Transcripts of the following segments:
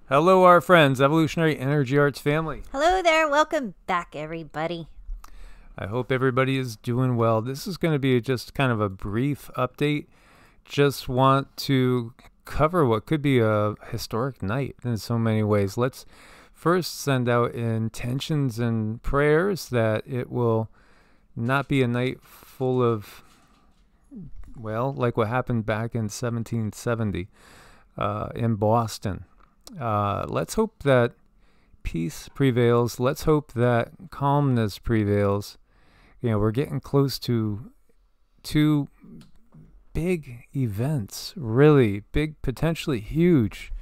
Hello, our friends, Evolutionary Energy Arts family. Hello there. Welcome back, everybody. I hope everybody is doing well. This is going to be just kind of a brief update. Just want to cover what could be a historic night in so many ways. Let's first send out intentions and prayers that it will not be a night full of, well, like what happened back in 1770 in Boston. Let's hope that peace prevails. Let's hope that calmness prevails. You know, we're getting close to two big events, really big, potentially huge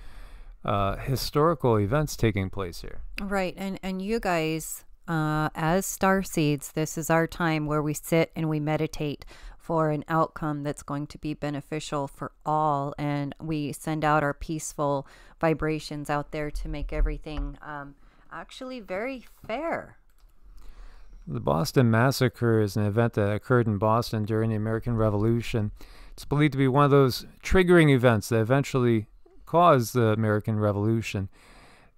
historical events taking place here. Right. And you guys, as starseeds, this is our time where we sit and we meditate for an outcome that's going to be beneficial for all. And we send out our peaceful vibrations out there to make everything actually very fair. The Boston Massacre is an event that occurred in Boston during the American Revolution. It's believed to be one of those triggering events that eventually caused the American Revolution.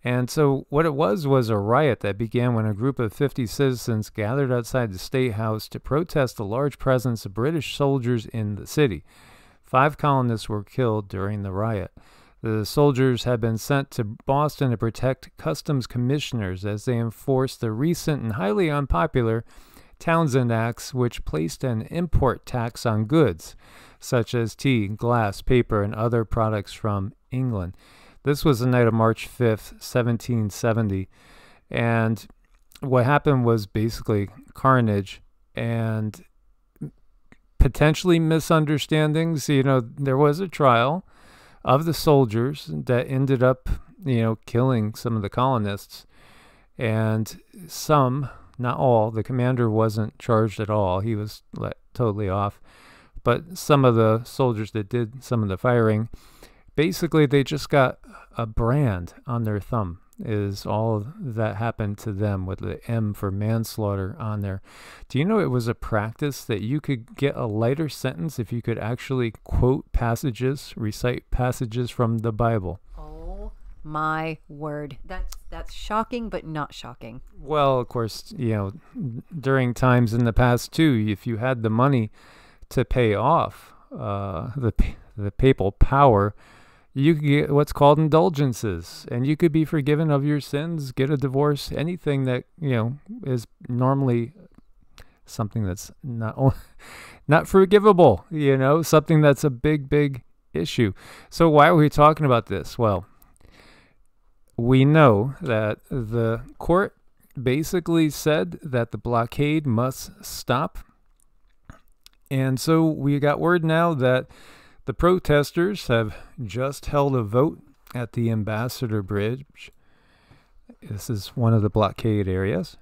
And so what it was a riot that began when a group of 50 citizens gathered outside the State House to protest the large presence of British soldiers in the city. 5 colonists were killed during the riot. The soldiers had been sent to Boston to protect customs commissioners as they enforced the recent and highly unpopular Townshend Acts, which placed an import tax on goods, such as tea, glass, paper, and other products from England. This was the night of March 5th, 1770, and what happened was basically carnage and potentially misunderstandings. You know, there was a trial of the soldiers that ended up, killing some of the colonists, and some, not all, the commander wasn't charged at all. He was let totally off. But some of the soldiers that did some of the firing, basically they just got a brand on their thumb is all that happened to them, with the M for manslaughter on there. Do you know it was a practice that you could get a lighter sentence if you could actually quote passages, recite passages from the Bible? Oh my word. That's shocking, but not shocking. Well, of course, during times in the past too, if you had the money to pay off the papal power, you could get what's called indulgences, and you could be forgiven of your sins, get a divorce, anything that, is normally something that's not forgivable, something that's a big, big issue. So why are we talking about this? Well, we know that the court basically said that the blockade must stop. And so we got word now that the protesters have just held a vote at the Ambassador Bridge. This is one of the blockade areas.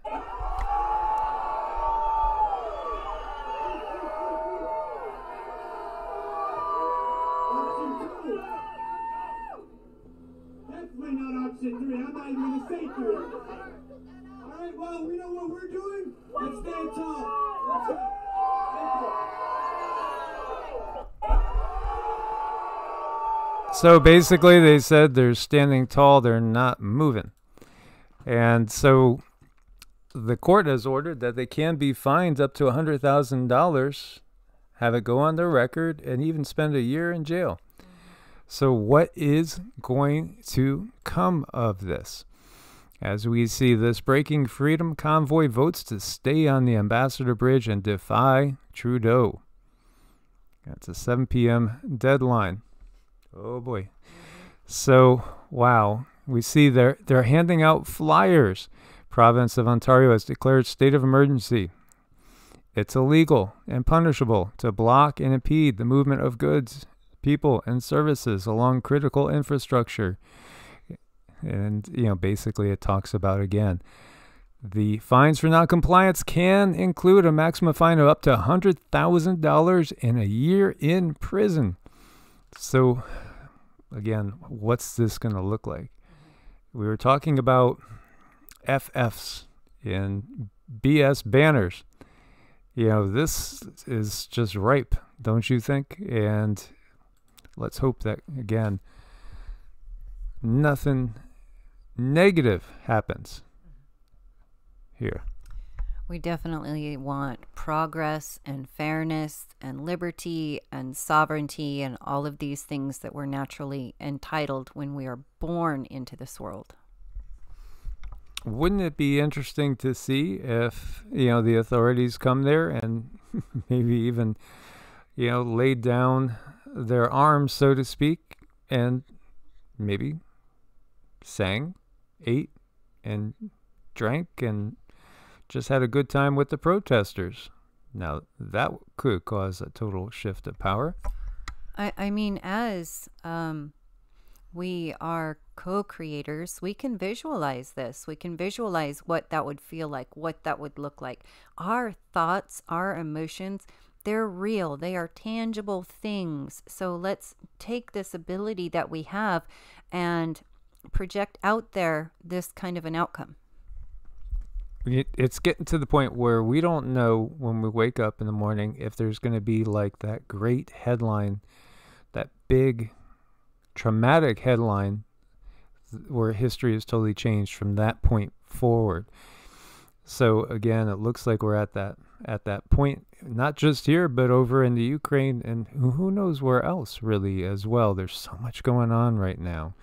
Definitely not option 3. I'm not even going to say 3. All right, well, we know what we're doing. Let's stand tall. Let's go. So basically they said they're standing tall, they're not moving. And so the court has ordered that they can be fined up to $100,000, have it go on their record, and even spend a year in jail. So what is going to come of this? As we see, this Breaking Freedom convoy votes to stay on the Ambassador Bridge and defy Trudeau. That's a 7 p.m. deadline. Oh boy. So, wow. We see they're handing out flyers. Province of Ontario has declared state of emergency. It's illegal and punishable to block and impede the movement of goods, people, and services along critical infrastructure. And, basically it talks about, again, the fines for noncompliance can include a maximum fine of up to $100,000 and a year in prison. So, again, what's this going to look like? We were talking about FFs and BS banners. This is just ripe, don't you think? And let's hope that, again, nothing negative happens here. We definitely want progress and fairness and liberty and sovereignty and all of these things that we're naturally entitled when we are born into this world. Wouldn't it be interesting to see if, the authorities come there and maybe even, laid down their arms, so to speak, and maybe sang, ate, and drank, and just had a good time with the protesters? Now, that could cause a total shift of power. I mean, as we are co-creators, we can visualize this. We can visualize what that would feel like, what that would look like. Our thoughts, our emotions, they're real. They are tangible things. So let's take this ability that we have and project out there this kind of an outcome. It's getting to the point where we don't know when we wake up in the morning if there's going to be like that great headline, that big traumatic headline where history is totally changed from that point forward. So again, it looks like we're at that point, not just here, but over in the Ukraine, and who knows where else really as well. There's so much going on right now.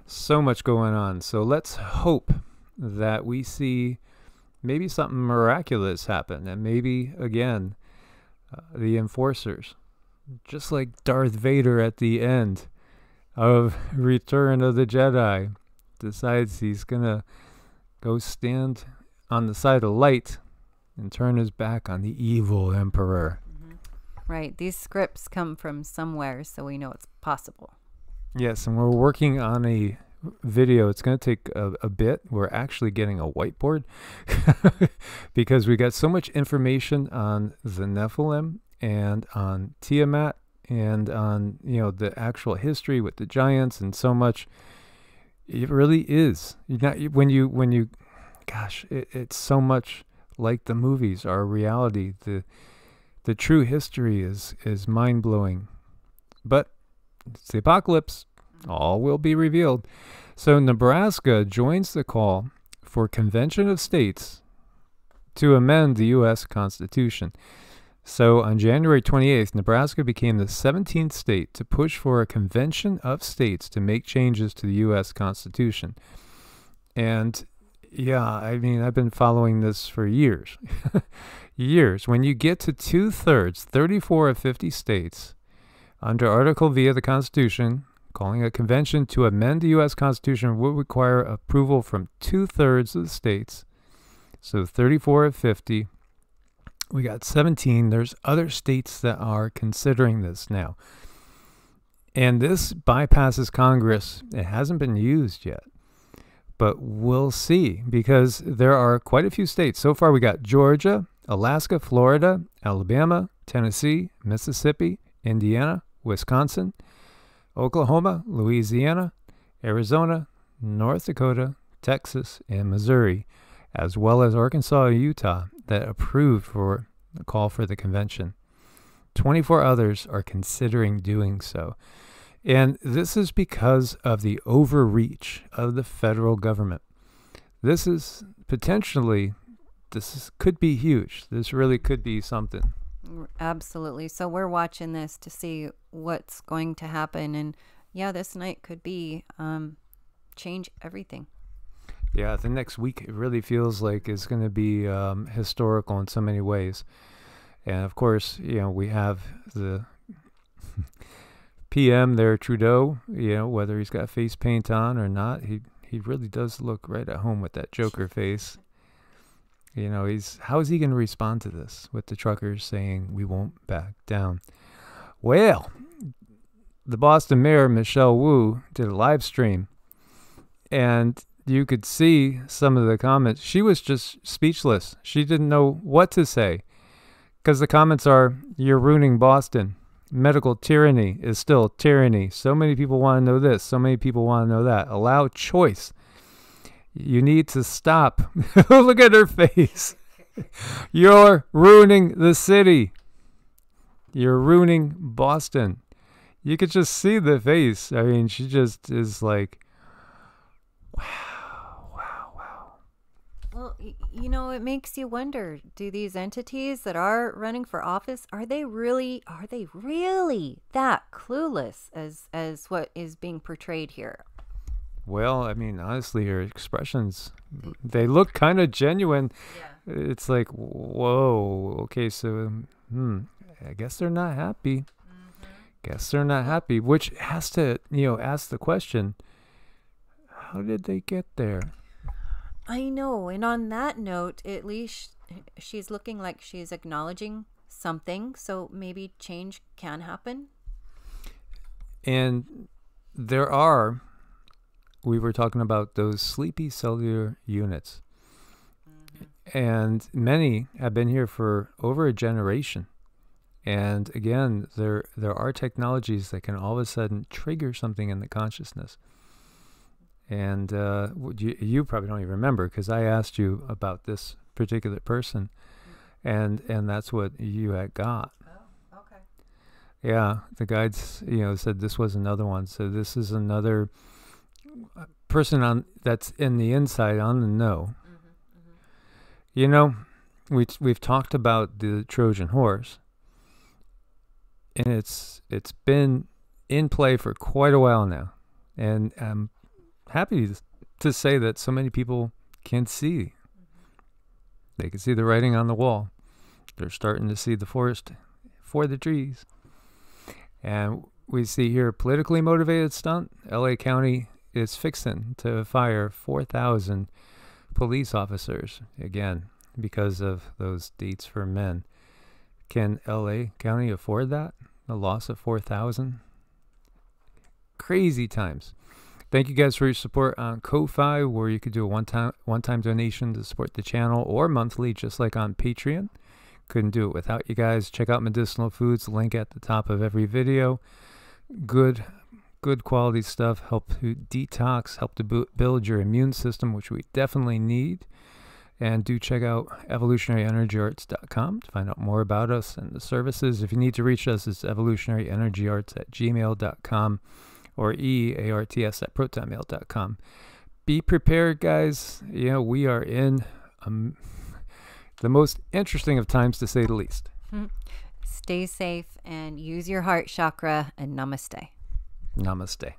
So much going on. So let's hope that we see maybe something miraculous happen, and maybe again the enforcers, just like Darth Vader at the end of Return of the Jedi, decides he's gonna go stand on the side of light and turn his back on the evil emperor. Right. These scripts come from somewhere, so we know it's possible. Yes, and we're working on a video. It's going to take a bit. We're actually getting a whiteboard because we got so much information on the Nephilim and on Tiamat and on the actual history with the giants, and so much. It really is. When you gosh, it's so much like the movies are reality. The true history is mind-blowing. But it's the apocalypse. All will be revealed. So Nebraska joins the call for Convention of States to amend the U.S. Constitution. So on January 28th, Nebraska became the 17th state to push for a Convention of States to make changes to the U.S. Constitution. And yeah, I mean, I've been following this for years. Years. When you get to 2/3, 34 of 50 states, under Article V of the Constitution, calling a convention to amend the U.S. Constitution would require approval from 2/3 of the states. So 34 of 50. We got 17. There's other states that are considering this now. And this bypasses Congress. It hasn't been used yet. But we'll see, because there are quite a few states. So far we got Georgia, Alaska, Florida, Alabama, Tennessee, Mississippi, Indiana, Wisconsin, Oklahoma, Louisiana, Arizona, North Dakota, Texas, and Missouri, as well as Arkansas and Utah, that approved for the call for the convention. 24 others are considering doing so. And this is because of the overreach of the federal government. This is potentially, could be huge. This really could be something. Absolutely. So we're watching this to see what's going to happen. And yeah, this night could be change everything. Yeah, the next week it really feels like it's going to be historical in so many ways. And of course, we have the PM there, Trudeau, whether he's got face paint on or not, he really does look right at home with that Joker face. How is he going to respond to this with the truckers saying we won't back down? Well, the Boston mayor, Michelle Wu, did a live stream, and you could see some of the comments. She was just speechless. She didn't know what to say, because the comments are, "You're ruining Boston. Medical tyranny is still tyranny. So many people want to know this. So many people want to know that. Allow choice. You need to stop." Look at her face. "You're ruining the city. You're ruining Boston." You could just see the face. I mean, she just is like, Wow. Well, you know, it makes you wonder, do these entities that are running for office, are they really that clueless as what is being portrayed here? Well, I mean, honestly, your expressions, they look kind of genuine. Yeah. It's like, whoa, okay, so, I guess they're not happy. Guess they're not happy, which has to, ask the question, how did they get there? I know. And on that note, at least she's looking like she's acknowledging something. So maybe change can happen. And we were talking about those sleepy cellular units. And many have been here for over a generation. And again, there are technologies that can all of a sudden trigger something in the consciousness. And you probably don't even remember, because I asked you about this particular person, and that's what you had got. Oh, okay. Yeah, the guides, said this was another one. So this is another person that's in the inside, on the know. We've talked about the Trojan horse, and it's been in play for quite a while now, and I'm happy to say that so many people can see. They can see the writing on the wall. They're starting to see the forest for the trees. And we see here, politically motivated stunt. LA County is fixing to fire 4,000 police officers, again, because of those dates for men. Can LA County afford that? The loss of 4,000? Crazy times. Thank you guys for your support on Ko-Fi, where you could do a one-time donation to support the channel, or monthly, just like on Patreon. Couldn't do it without you guys. Check out Medicinal Foods, link at the top of every video. Good quality stuff. Help to detox, help to build your immune system, which we definitely need. And do check out evolutionaryenergyarts.com to find out more about us and the services. If you need to reach us, it's evolutionaryenergyarts@gmail.com. or EEARTS@protonmail.com. Be prepared, guys. We are in the most interesting of times, to say the least. Stay safe and use your heart chakra, and namaste. Namaste.